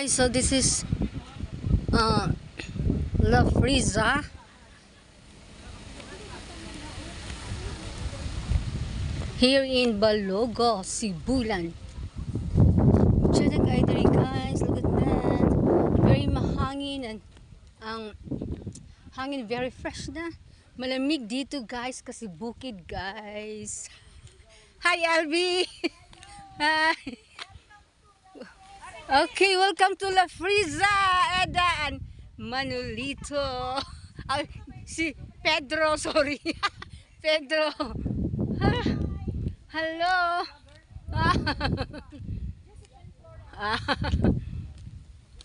So this is La Friza. Here in Balogo, Sibulan. Check the itinerary, guys. Look at that. Very mahangin and ang hangin very fresh na. Malamig dito, guys, kasi bukid, guys. Hi, Albi. Hi. Okay, welcome to La Friza, Eda and Manolito. Si Pedro, sorry. Pedro. Hello.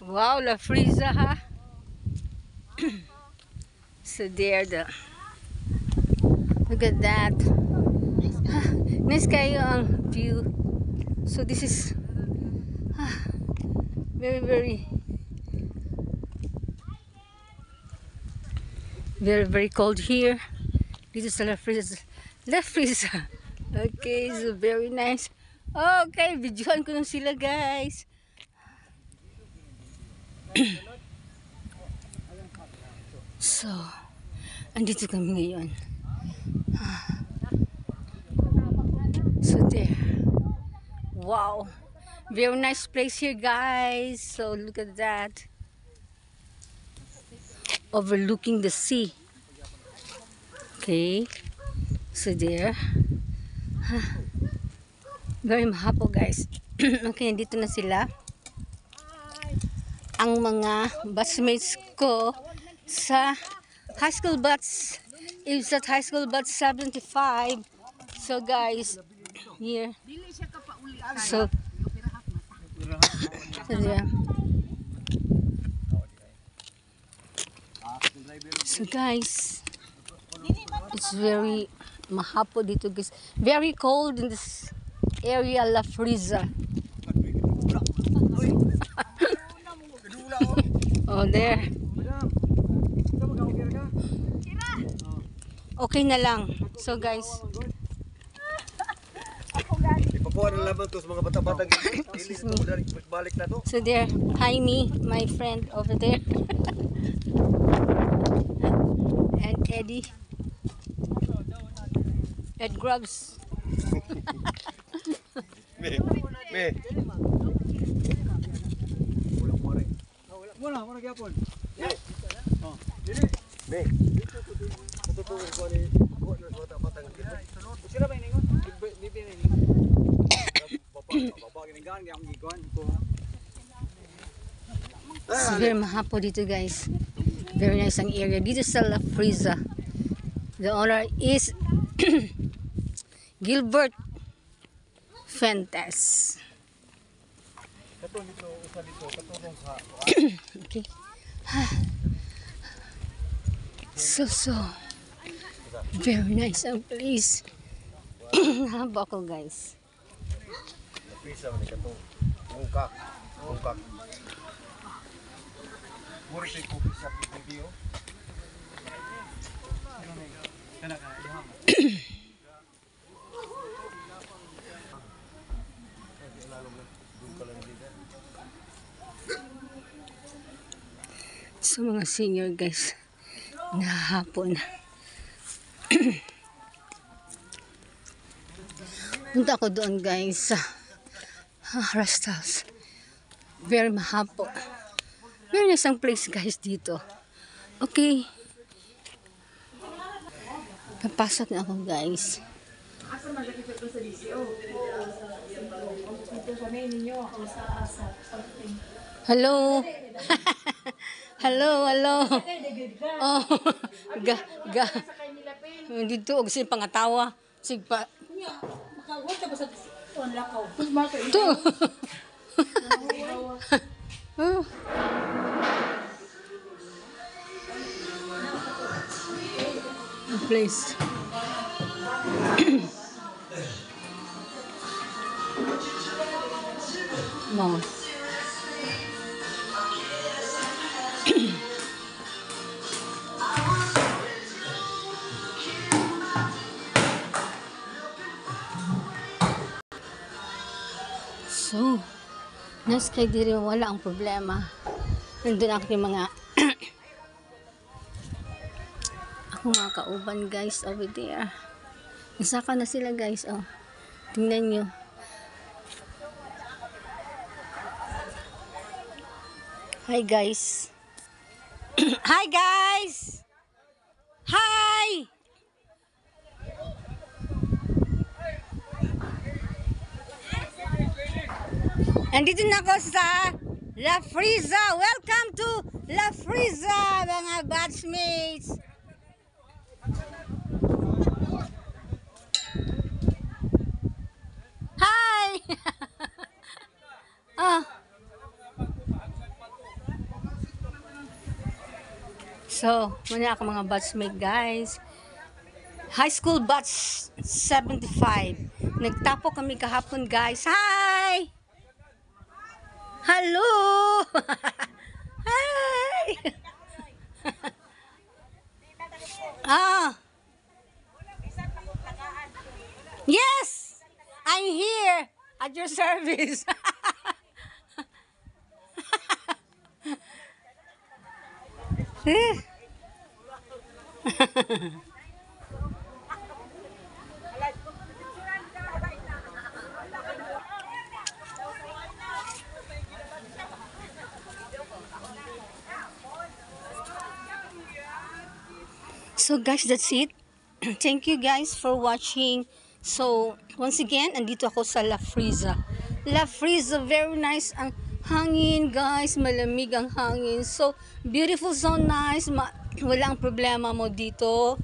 Wow, La Friza, ha? So there, look at that. Nice kayo ang view. So this is very cold here. This is La Friza. La Friza. Okay, so very nice. Okay, videoan ko lang sila, guys. So, andito kami ngayon. So there. Wow. Very nice place here, guys. So look at that. Overlooking the sea. Okay. So there. Very mahapo, guys. Okay, dito na sila. Ang mga batchmates ko sa high school batch. Is at high school batch 75. So guys, here. So yeah. So guys, it's very mahapo dito, guys. Very cold in this area, La Friza. Oh, there. Okay na lang. So guys, so there, hi me, my friend over there. And Eddie. Ed Grubs. Me. Wala gyapon. Oh, dili. Me. Tutulong ko ni bata-bata ng sila ba ningon? Bibi ningon. Baba giningan gyang gikon ko. Very mahapo dito, guys. Very nice ang area dito sa La Friza. The owner is Gilbert Fentes. Okay. So very nice ang place. Haba ko, guys. Pisa man kato. Mungkak. Mura siya ko sa video. Kana. So mga senior, guys, nahapon. Punta ako doon, guys, sa rest house. Very mahapo. Very nice ang place, guys, dito. Okay. Napasok na ako, guys. Hello. Hello. Oh, dito og sin pangatawa. Sig pa. To. Place. No. So, Nice kay diri wala ang problema. Nandun ang aking mga ako mga kauban guys over there. Nasaka na sila guys, oh. Tingnan nyo. Hi guys. Hi guys. Hi. Andito na ako sa La Friza. Welcome to La Friza, mga batchmates. Hi! Oh. So, muna ako mga batchmate guys. High school batch 75. Nagtapo kami kahapon guys. Hi! Hello! Hi! Ah! Yes! I'm here at your service. So guys, that's it. Thank you guys for watching. So, once again, andito ako sa La Friza. La Friza, very nice ang hangin guys. Malamig ang hangin. So, beautiful, so nice. Walang problema mo dito.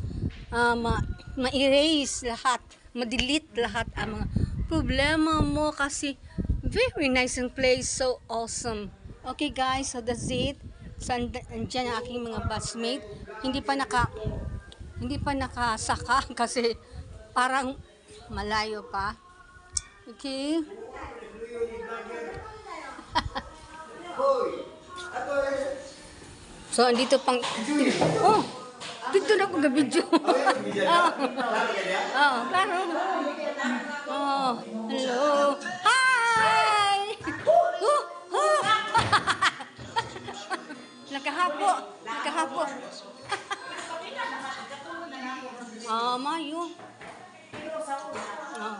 Ma-erase lahat. Ma-delete lahat ang mga problema mo kasi very nice ang place. So awesome. Okay guys, so that's it. So, andyan ang aking mga batchmate. Hindi pa nakasaka kasi parang malayo pa. Okay. So, andito pang... Oh! Dito na ako ga-video. Oh, claro. Oh, hello. Hi! Oh, oh! Nakahapo. Mayo. Oh.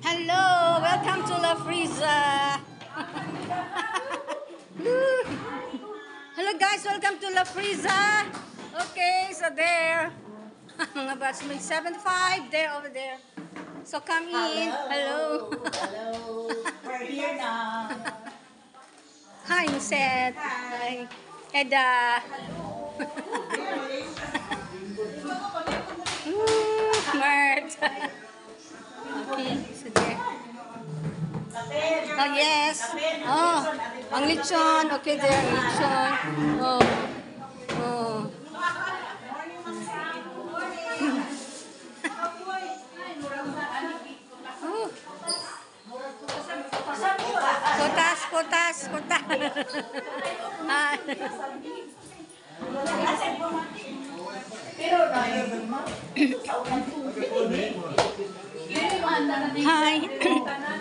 Hello, welcome to La Friza. Hello guys, welcome to La Friza. Okay, so there. Mga batchmates 75, there over there. So come in. Hello. Hello. We're here now. Hi, Musette. Hi. Eda. Mart. Okay, so there. Oh, yes. Oh, ang lechon. Okay, there, lechon. Oh. Oh. Kotas. Hi.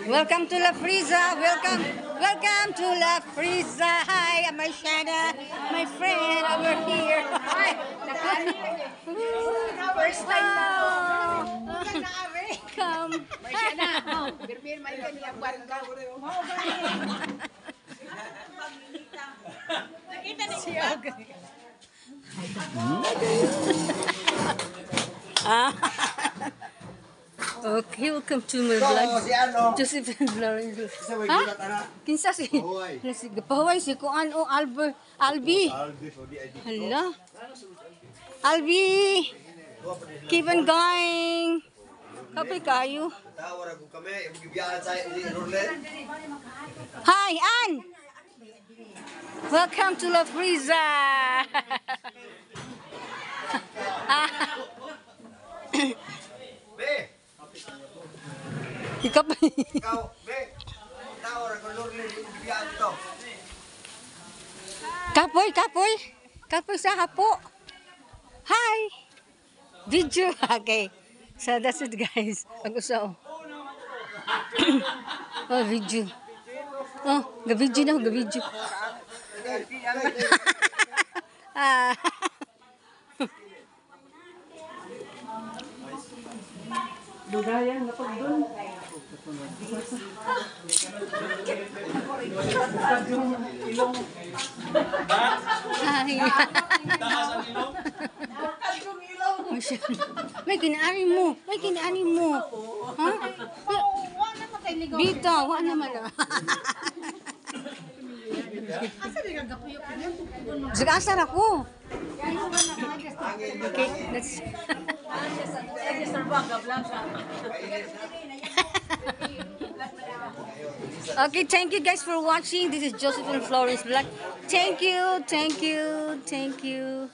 Welcome to La Friza. Welcome to La Friza. Hi, I'm Marshana, my friend over here. Hi. First time na to. Come. Marshana, birbir may kanya barka. Nakita ni siya. Okay, welcome to my vlog. Si ano? Josephine Lawrence. Isa may Ha? gulat ana. Kinsa si? Pahuway. Pahuway si kuan o Albi. Hala. Albi. Keep on going. Kapay kayo. Tawar ako kami, ibigyan sa ni Roland. Hi, Ann. Welcome to La Friza. Be, Ikaw pa. ikaw, be. Tawar ako Roland, ibigyan to. Kapo Kapoy. Kapoy sa hapo. Hi. Video. Okay. So that's it guys. Pag-usaw. Oh, video. Oh, ga-video na, ga-video. Ah. Dugayan na pag doon. Ilong. Ay. May kinaani mo. May kinaani mo. Ha? Bita, wa naman na. Sige-asar ako. Okay, let's... Okay, thank you guys for watching. This is Josephine Florence Black. Thank you, thank you, thank you.